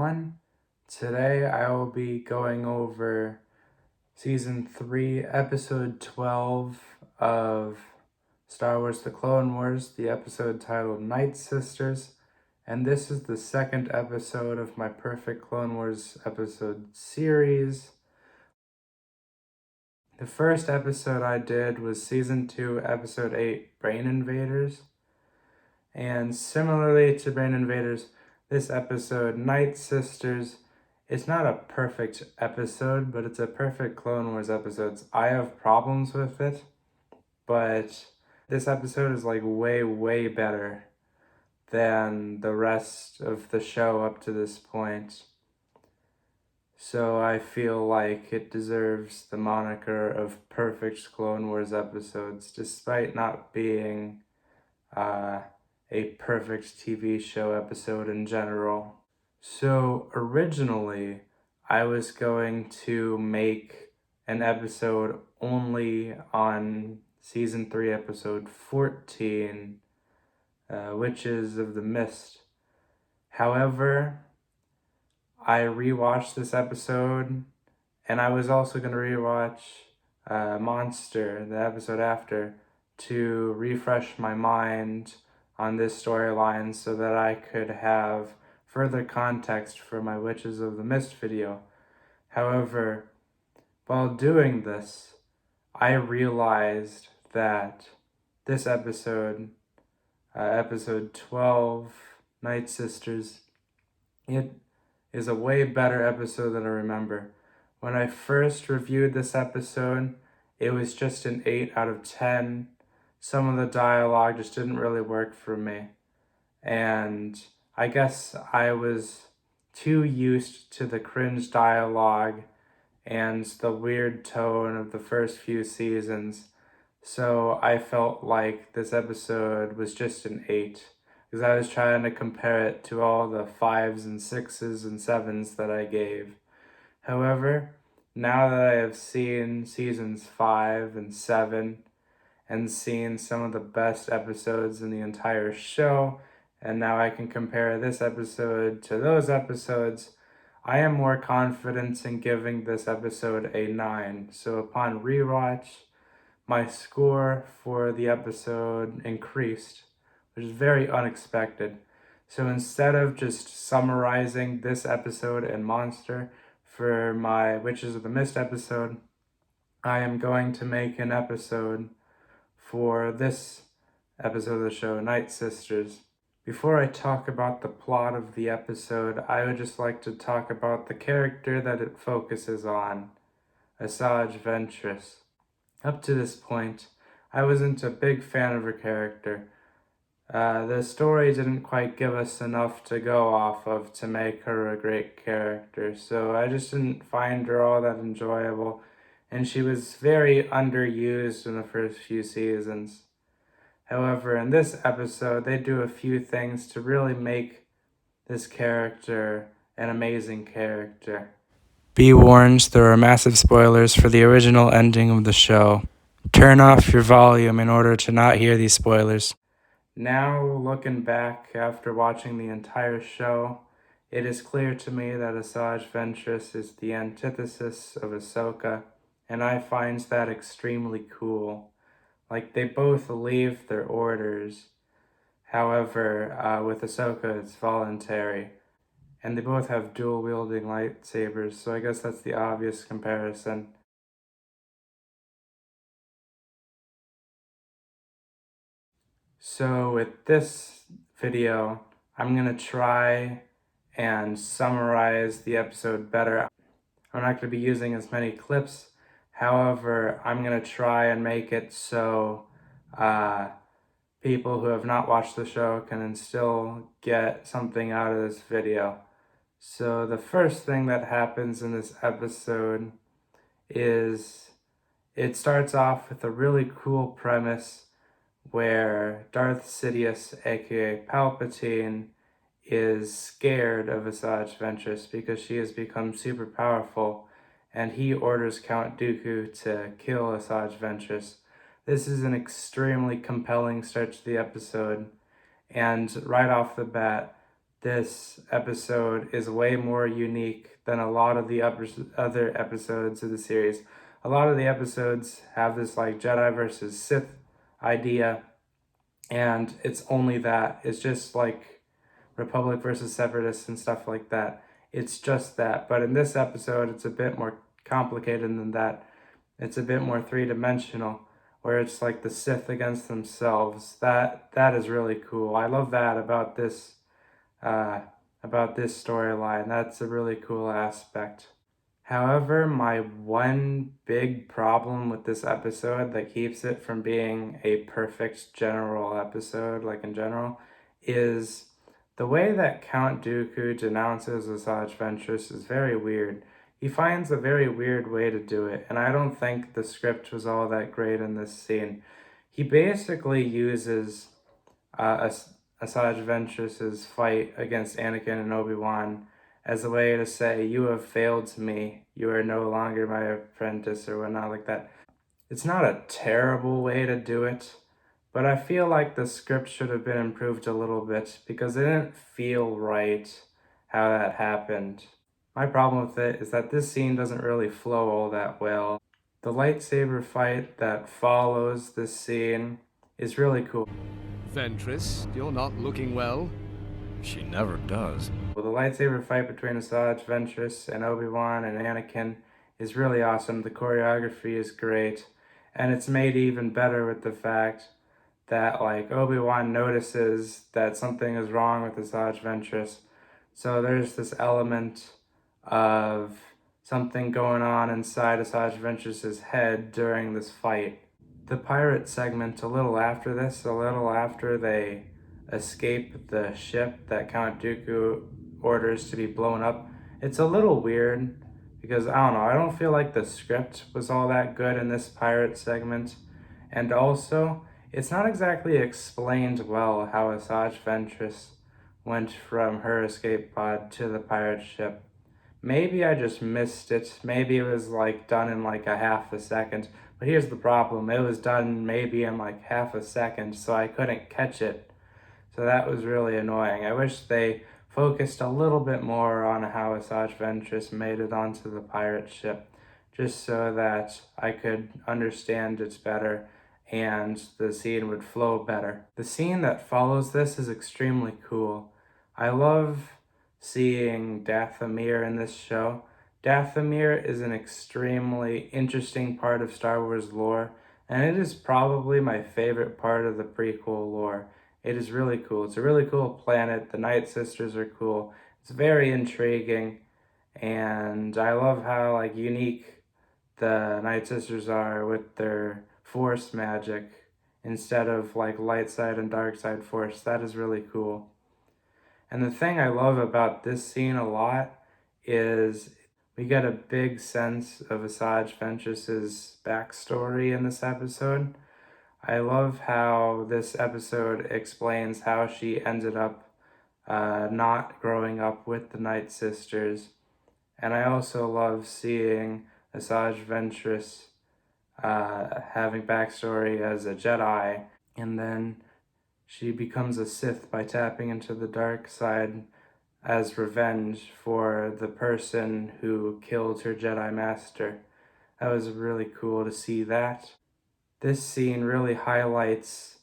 everyone. Today I will be going over Season 3, Episode 12 of Star Wars The Clone Wars, the episode titled Nightsisters, and this is the second episode of my Perfect Clone Wars episode series. The first episode I did was Season 2, Episode 8, Brain Invaders, and similarly to Brain Invaders, this episode, Nightsisters, it's not a perfect episode, but it's a perfect Clone Wars episode. I have problems with it, but this episode is like way better than the rest of the show up to this point. So I feel like it deserves the moniker of perfect Clone Wars episodes, despite not being a perfect TV show episode in general. So originally, I was going to make an episode only on Season 3, Episode 14, Witches of the Mist. However, I rewatched this episode, and I was also going to rewatch Monster, the episode after, to refresh my mind on this storyline so that I could have further context for my Witches of the Mist video. However, while doing this, I realized that this episode, episode 12, Nightsisters, it is a way better episode than I remember. When I first reviewed this episode, it was just an 8 out of 10. Some of the dialogue just didn't really work for me. And I guess I was too used to the cringe dialogue and the weird tone of the first few seasons. So I felt like this episode was just an 8. Because I was trying to compare it to all the 5s and 6s and 7s that I gave. However, now that I have seen seasons 5 and 7 and seen some of the best episodes in the entire show, and now I can compare this episode to those episodes, I am more confident in giving this episode a 9. So upon rewatch, my score for the episode increased, which is very unexpected. So instead of just summarizing this episode and Monster for my Witches of the Mist episode, I am going to make an episode for this episode of the show, Nightsisters. Before I talk about the plot of the episode, I would just like to talk about the character that it focuses on, Asajj Ventress. Up to this point, I wasn't a big fan of her character. The story didn't quite give us enough to go off of to make her a great character, so I just didn't find her all that enjoyable, and she was very underused in the first few seasons. However, in this episode, they do a few things to really make this character an amazing character. Be warned, there are massive spoilers for the original ending of the show. Turn off your volume in order to not hear these spoilers. Now, looking back after watching the entire show, it is clear to me that Asajj Ventress is the antithesis of Ahsoka, and I find that extremely cool. Like, they both leave their orders. However, with Ahsoka, it's voluntary. And they both have dual-wielding lightsabers, so I guess that's the obvious comparison. So with this video, I'm going to try and summarize the episode better. I'm not going to be using as many clips. However, I'm going to try and make it so people who have not watched the show can still get something out of this video. So the first thing that happens in this episode is it starts off with a really cool premise where Darth Sidious, aka Palpatine, is scared of Asajj Ventress because she has become super powerful, and he orders Count Dooku to kill Asajj Ventress. This is an extremely compelling start to the episode, and right off the bat, this episode is way more unique than a lot of the other episodes of the series. A lot of the episodes have this like Jedi versus Sith idea, and it's only that. It's just like Republic versus Separatists and stuff like that. It's just that. But in this episode, it's a bit more complicated than that. It's a bit more three-dimensional, where it's like the Sith against themselves. That is really cool. I love that about this storyline. That's a really cool aspect. However, my one big problem with this episode that keeps it from being a perfect general episode, like in general, is the way that Count Dooku denounces Asajj Ventress is very weird. He finds a very weird way to do it, and I don't think the script was all that great in this scene. He basically uses Asajj Ventress's fight against Anakin and Obi-Wan as a way to say, you have failed me, you are no longer my apprentice, or whatnot like that. It's not a terrible way to do it, but I feel like the script should have been improved a little bit because it didn't feel right how that happened. My problem with it is that this scene doesn't really flow all that well. The lightsaber fight that follows this scene is really cool. Ventress, you're not looking well. She never does. Well, the lightsaber fight between Asajj Ventress and Obi-Wan and Anakin is really awesome. The choreography is great, and it's made even better with the fact that like Obi-Wan notices that something is wrong with Asajj Ventress. So there's this element of something going on inside Asajj Ventress's head during this fight. The pirate segment a little after this, a little after they escape the ship that Count Dooku orders to be blown up, it's a little weird because I don't know, I don't feel like the script was all that good in this pirate segment, and also it's not exactly explained well how Asajj Ventress went from her escape pod to the pirate ship. Maybe I just missed it. Maybe it was like done in like a half a second. But here's the problem. It was done maybe in like half a second, so I couldn't catch it. So that was really annoying. I wish they focused a little bit more on how Asajj Ventress made it onto the pirate ship, just so that I could understand it better and the scene would flow better. The scene that follows this is extremely cool. I love seeing Dathomir in this show. Dathomir is an extremely interesting part of Star Wars lore, and it is probably my favorite part of the prequel lore. It is really cool. It's a really cool planet. The Nightsisters are cool. It's very intriguing, and I love how like unique the Nightsisters are with their force magic instead of like light side and dark side force. That is really cool. And the thing I love about this scene a lot is we get a big sense of Asajj Ventress's backstory in this episode. I love how this episode explains how she ended up not growing up with the Nightsisters. And I also love seeing Asajj Ventress having backstory as a Jedi, and then she becomes a Sith by tapping into the dark side as revenge for the person who killed her Jedi Master. That was really cool to see that. This scene really highlights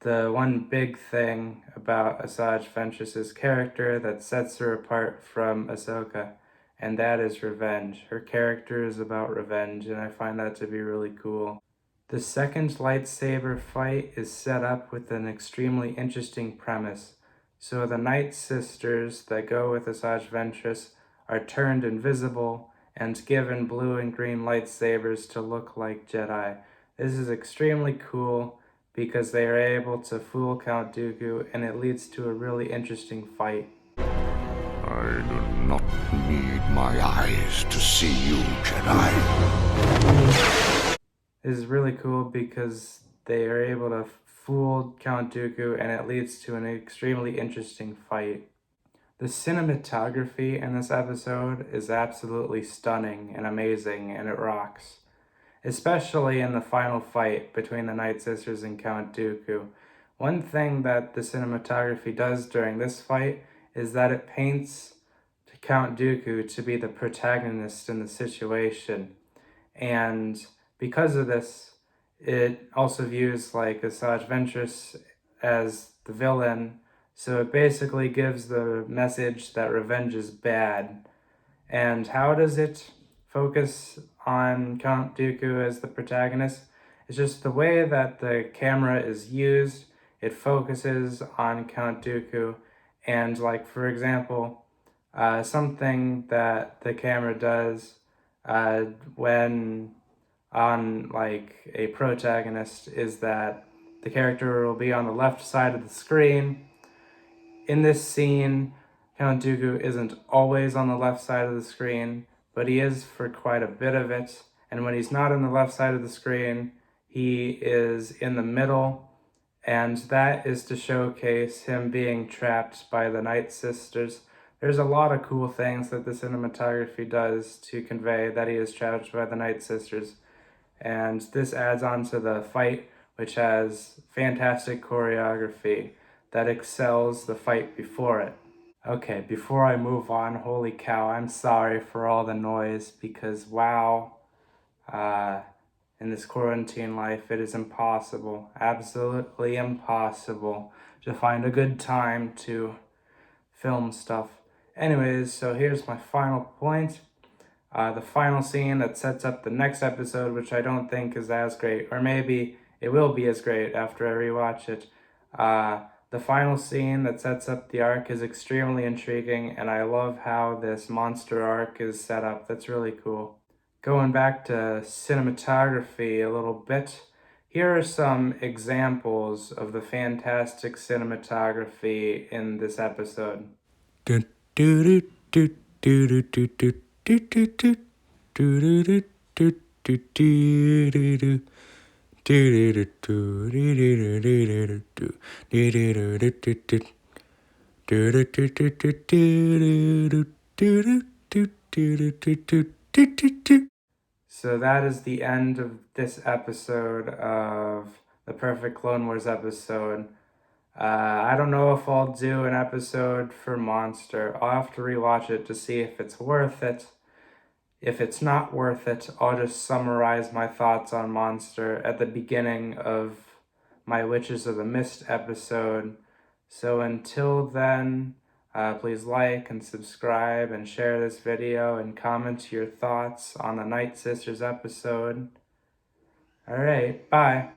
the one big thing about Asajj Ventress's character that sets her apart from Ahsoka, and that is revenge. Her character is about revenge, and I find that to be really cool. The second lightsaber fight is set up with an extremely interesting premise. So the Nightsisters that go with Asajj Ventress are turned invisible and given blue and green lightsabers to look like Jedi. This is extremely cool because they are able to fool Count Dooku, and it leads to a really interesting fight. I do not need my eyes to see you, Jedi. This is really cool because they are able to fool Count Dooku, and it leads to an extremely interesting fight. The cinematography in this episode is absolutely stunning and amazing, and it rocks. Especially in the final fight between the Nightsisters and Count Dooku. One thing that the cinematography does during this fight is that it paints Count Dooku to be the protagonist in the situation. And because of this, it also views like Asajj Ventress as the villain. So it basically gives the message that revenge is bad. And how does it focus on Count Dooku as the protagonist? It's just the way that the camera is used. It focuses on Count Dooku. And like, for example, something that the camera does when on like a protagonist is that the character will be on the left side of the screen. In this scene, Count Dooku isn't always on the left side of the screen, but he is for quite a bit of it. And when he's not on the left side of the screen, he is in the middle, and that is to showcase him being trapped by the Nightsisters. There's a lot of cool things that the cinematography does to convey that he is trapped by the Nightsisters. And this adds on to the fight, which has fantastic choreography that excels the fight before it. Okay, before I move on, holy cow, I'm sorry for all the noise because wow, in this quarantine life, it is impossible, absolutely impossible to find a good time to film stuff. Anyways, so here's my final point. The final scene that sets up the next episode, which I don't think is as great, or maybe it will be as great after I rewatch it. The final scene that sets up the arc is extremely intriguing, and I love how this monster arc is set up. That's really cool. Going back to cinematography a little bit, here are some examples of the fantastic cinematography in this episode. So that is the end of this episode of the Perfect Clone Wars episode. I don't know if I'll do an episode for Monster. I'll have to rewatch it to see if it's worth it. If it's not worth it, I'll just summarize my thoughts on Monster at the beginning of my Witches of the Mist episode. So until then, please like and subscribe and share this video and comment your thoughts on the Nightsisters episode. Alright, bye.